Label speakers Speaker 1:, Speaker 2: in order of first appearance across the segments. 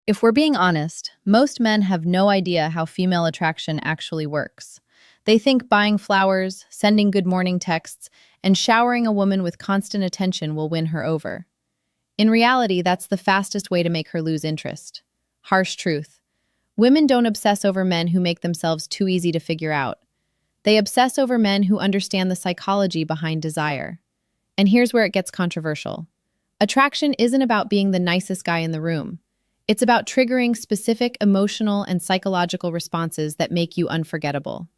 Speaker 1: If we're being honest, most men have no idea how female attraction actually works. They think buying flowers, sending good morning texts, and showering a woman with constant attention will win her over. In reality, that's the fastest way to make her lose interest. Harsh truth. Women don't obsess over men who make themselves too easy to figure out. They obsess over men who understand the psychology behind desire. And here's where it gets controversial. Attraction isn't about being the nicest guy in the room. It's about triggering specific emotional and psychological responses that make you unforgettable.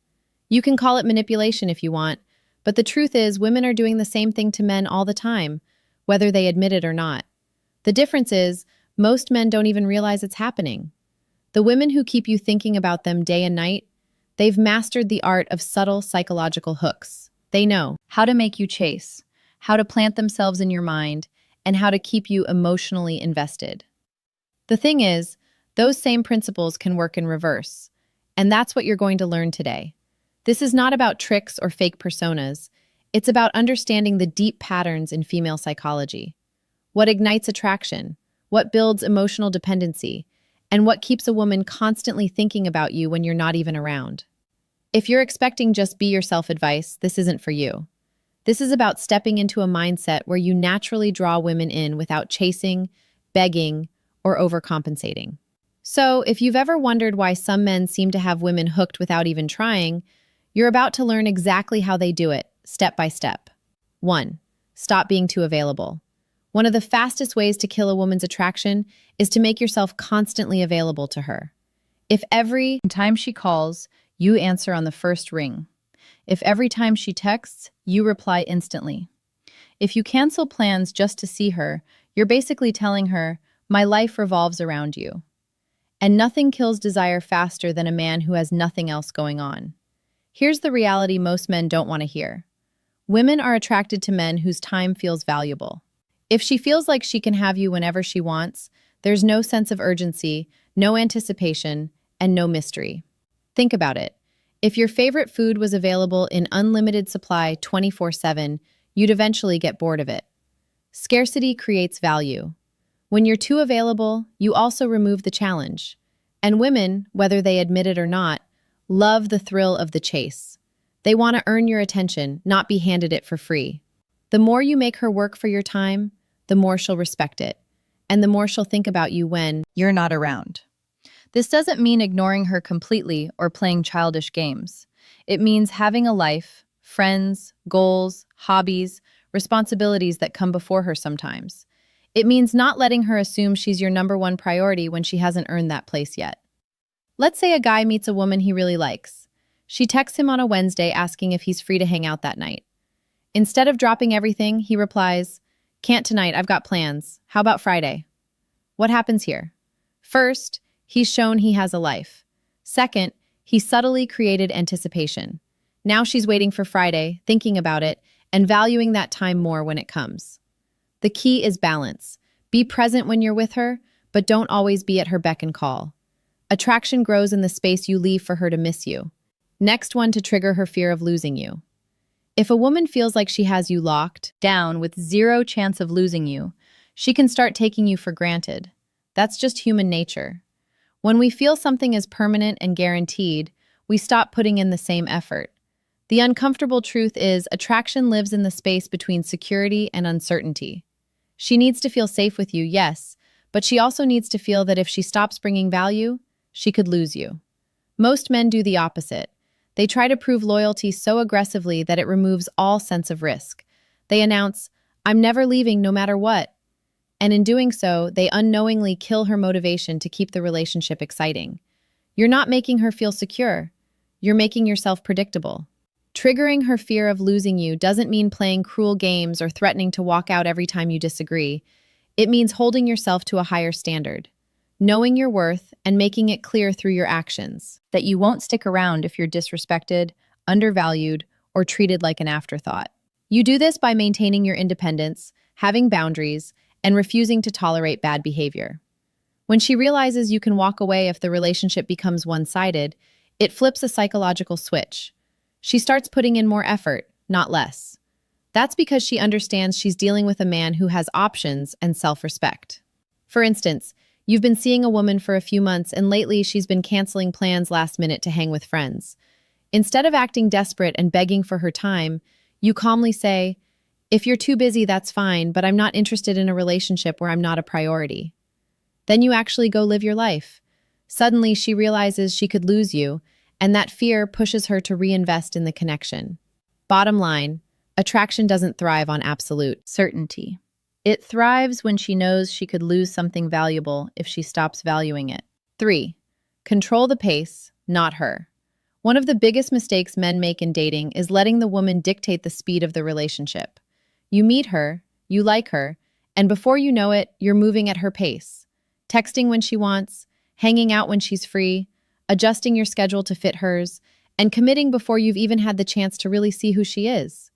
Speaker 1: You can call it manipulation if you want, but the truth is women are doing the same thing to men all the time, whether they admit it or not. The difference is, most men don't even realize it's happening. The women who keep you thinking about them day and night, they've mastered the art of subtle psychological hooks. They know how to make you chase, how to plant themselves in your mind, and how to keep you emotionally invested. The thing is, those same principles can work in reverse, and that's what you're going to learn today. This is not about tricks or fake personas. It's about understanding the deep patterns in female psychology. What ignites attraction, what builds emotional dependency, and what keeps a woman constantly thinking about you when you're not even around. If you're expecting just be yourself advice, this isn't for you. This is about stepping into a mindset where you naturally draw women in without chasing, begging, or overcompensating. So, if you've ever wondered why some men seem to have women hooked without even trying, you're about to learn exactly how they do it, step by step. 1. Stop being too available. One of the fastest ways to kill a woman's attraction is to make yourself constantly available to her. If every time she calls, you answer on the first ring. If every time she texts, you reply instantly. If you cancel plans just to see her, you're basically telling her, "My life revolves around you." And nothing kills desire faster than a man who has nothing else going on. Here's the reality most men don't want to hear. Women are attracted to men whose time feels valuable. If she feels like she can have you whenever she wants, there's no sense of urgency, no anticipation, and no mystery. Think about it. If your favorite food was available in unlimited supply 24/7, you'd eventually get bored of it. Scarcity creates value. When you're too available, you also remove the challenge. And women, whether they admit it or not, love the thrill of the chase. They want to earn your attention, not be handed it for free. The more you make her work for your time, the more she'll respect it, and the more she'll think about you when you're not around. This doesn't mean ignoring her completely or playing childish games. It means having a life, friends, goals, hobbies, responsibilities that come before her sometimes. It means not letting her assume she's your number one priority when she hasn't earned that place yet. Let's say a guy meets a woman he really likes. She texts him on a Wednesday asking if he's free to hang out that night. Instead of dropping everything, he replies, "Can't tonight, I've got plans. How about Friday?" What happens here? First, he's shown he has a life. Second, he subtly created anticipation. Now she's waiting for Friday, thinking about it, and valuing that time more when it comes. The key is balance. Be present when you're with her, but don't always be at her beck and call. Attraction grows in the space you leave for her to miss you. Next one, to trigger her fear of losing you. If a woman feels like she has you locked down with zero chance of losing you, she can start taking you for granted. That's just human nature. When we feel something is permanent and guaranteed, we stop putting in the same effort. The uncomfortable truth is attraction lives in the space between security and uncertainty. She needs to feel safe with you, yes, but she also needs to feel that if she stops bringing value, she could lose you. Most men do the opposite. They try to prove loyalty so aggressively that it removes all sense of risk. They announce, "I'm never leaving no matter what." And in doing so, they unknowingly kill her motivation to keep the relationship exciting. You're not making her feel secure. You're making yourself predictable. Triggering her fear of losing you doesn't mean playing cruel games or threatening to walk out every time you disagree. It means holding yourself to a higher standard, knowing your worth and making it clear through your actions that you won't stick around if you're disrespected, undervalued, or treated like an afterthought. You do this by maintaining your independence, having boundaries, and refusing to tolerate bad behavior. When she realizes you can walk away if the relationship becomes one-sided, it flips a psychological switch. She starts putting in more effort, not less. That's because she understands she's dealing with a man who has options and self-respect. For instance, You've been seeing a woman for a few months, and lately she's been canceling plans last minute to hang with friends. Instead of acting desperate and begging for her time, you calmly say, "If you're too busy, that's fine, but I'm not interested in a relationship where I'm not a priority." Then you actually go live your life. Suddenly, she realizes she could lose you, and that fear pushes her to reinvest in the connection. Bottom line, attraction doesn't thrive on absolute certainty. It thrives when she knows she could lose something valuable if she stops valuing it. 3. Control the pace, not her. One of the biggest mistakes men make in dating is letting the woman dictate the speed of the relationship. You meet her, you like her, and before you know it, you're moving at her pace. Texting when she wants, hanging out when she's free, adjusting your schedule to fit hers, and committing before you've even had the chance to really see who she is.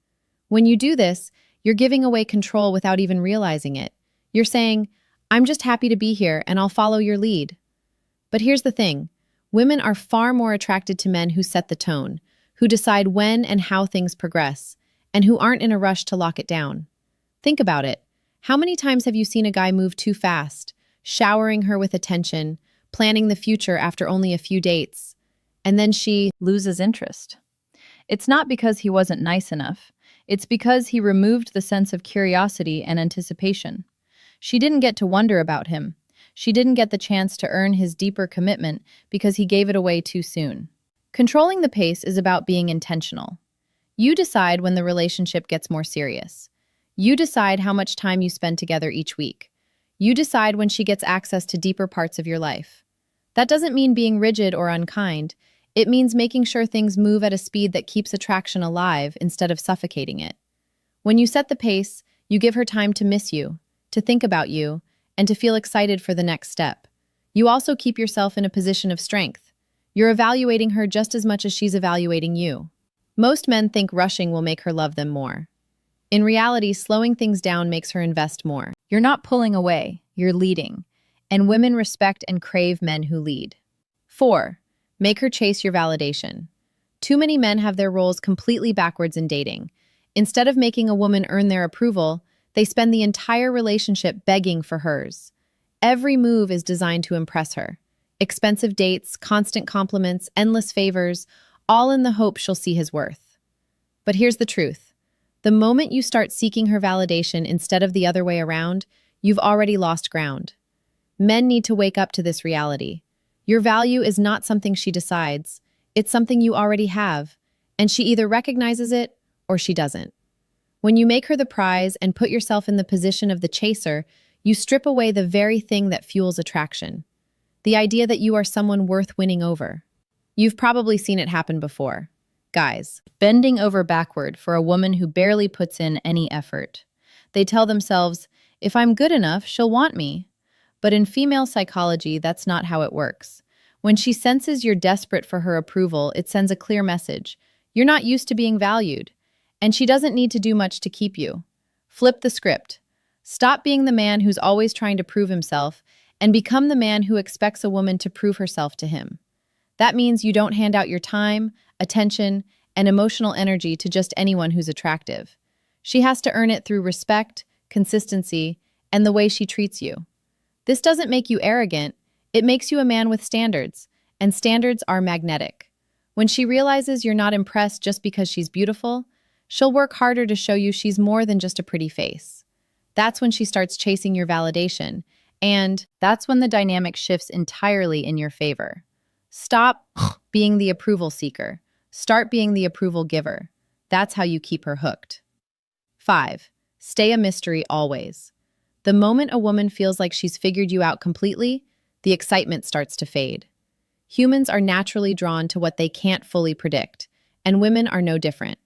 Speaker 1: When you do this, you're giving away control without even realizing it. You're saying, "I'm just happy to be here and I'll follow your lead." But here's the thing. Women are far more attracted to men who set the tone, who decide when and how things progress, and who aren't in a rush to lock it down. Think about it. How many times have you seen a guy move too fast, showering her with attention, planning the future after only a few dates, and then she loses interest? It's not because he wasn't nice enough. It's because he removed the sense of curiosity and anticipation. She didn't get to wonder about him. She didn't get the chance to earn his deeper commitment because he gave it away too soon. Controlling the pace is about being intentional. You decide when the relationship gets more serious. You decide how much time you spend together each week. You decide when she gets access to deeper parts of your life. That doesn't mean being rigid or unkind. It means making sure things move at a speed that keeps attraction alive instead of suffocating it. When you set the pace, you give her time to miss you, to think about you, and to feel excited for the next step. You also keep yourself in a position of strength. You're evaluating her just as much as she's evaluating you. Most men think rushing will make her love them more. In reality, slowing things down makes her invest more. You're not pulling away, you're leading. And women respect and crave men who lead. 4. Make her chase your validation. Too many men have their roles completely backwards in dating. Instead of making a woman earn their approval, they spend the entire relationship begging for hers. Every move is designed to impress her. Expensive dates, constant compliments, endless favors, all in the hope she'll see his worth. But here's the truth. The moment you start seeking her validation instead of the other way around, you've already lost ground. Men need to wake up to this reality. Your value is not something she decides. It's something you already have, and she either recognizes it or she doesn't. When you make her the prize and put yourself in the position of the chaser, you strip away the very thing that fuels attraction. The idea that you are someone worth winning over. You've probably seen it happen before. Guys, bending over backward for a woman who barely puts in any effort. They tell themselves, "If I'm good enough, she'll want me." But in female psychology, that's not how it works. When she senses you're desperate for her approval, it sends a clear message. You're not used to being valued, and she doesn't need to do much to keep you. Flip the script. Stop being the man who's always trying to prove himself and become the man who expects a woman to prove herself to him. That means you don't hand out your time, attention, and emotional energy to just anyone who's attractive. She has to earn it through respect, consistency, and the way she treats you. This doesn't make you arrogant, it makes you a man with standards, and standards are magnetic. When she realizes you're not impressed just because she's beautiful, she'll work harder to show you she's more than just a pretty face. That's when she starts chasing your validation, and that's when the dynamic shifts entirely in your favor. Stop being the approval seeker. Start being the approval giver. That's how you keep her hooked. 5. Stay a mystery always. The moment a woman feels like she's figured you out completely, the excitement starts to fade. Humans are naturally drawn to what they can't fully predict, and women are no different.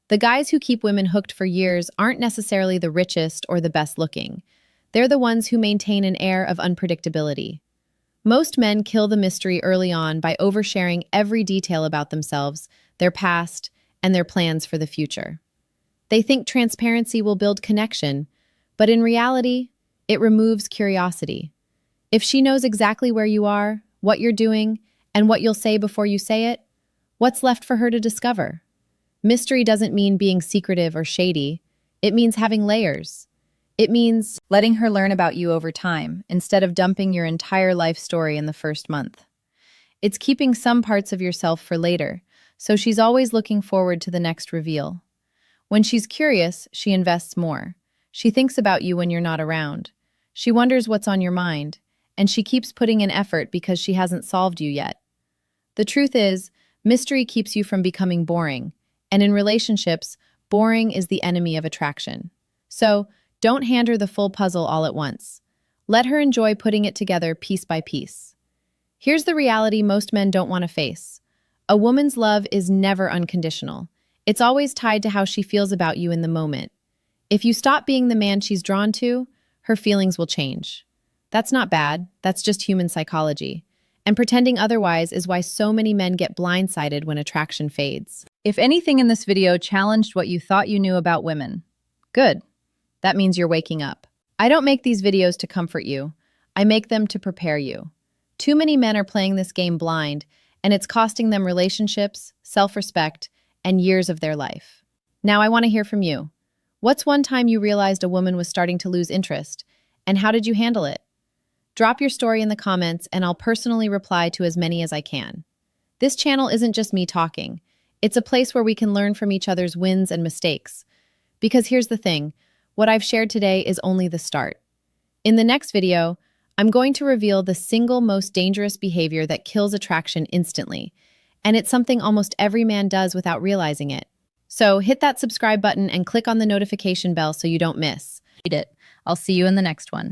Speaker 1: The guys who keep women hooked for years aren't necessarily the richest or the best looking. They're the ones who maintain an air of unpredictability. Most men kill the mystery early on by oversharing every detail about themselves, their past, and their plans for the future. They think transparency will build connection, but in reality, it removes curiosity. If she knows exactly where you are, what you're doing, and what you'll say before you say it, what's left for her to discover? Mystery doesn't mean being secretive or shady. It means having layers. It means letting her learn about you over time instead of dumping your entire life story in the first month. It's keeping some parts of yourself for later, so she's always looking forward to the next reveal. When she's curious, she invests more. She thinks about you when you're not around. She wonders what's on your mind, and she keeps putting in effort because she hasn't solved you yet. The truth is, mystery keeps you from becoming boring, and in relationships, boring is the enemy of attraction. So, don't hand her the full puzzle all at once. Let her enjoy putting it together piece by piece. Here's the reality most men don't want to face. A woman's love is never unconditional. It's always tied to how she feels about you in the moment. If you stop being the man she's drawn to, her feelings will change. That's not bad, that's just human psychology. And pretending otherwise is why so many men get blindsided when attraction fades. If anything in this video challenged what you thought you knew about women, good. That means you're waking up. I don't make these videos to comfort you. I make them to prepare you. Too many men are playing this game blind, and it's costing them relationships, self-respect, and years of their life. Now I want to hear from you. What's one time you realized a woman was starting to lose interest, and how did you handle it? Drop your story in the comments, and I'll personally reply to as many as I can. This channel isn't just me talking. It's a place where we can learn from each other's wins and mistakes. Because here's the thing, what I've shared today is only the start. In the next video, I'm going to reveal the single most dangerous behavior that kills attraction instantly, and it's something almost every man does without realizing it. So hit that subscribe button and click on the notification bell so you don't miss it. I'll see you in the next one.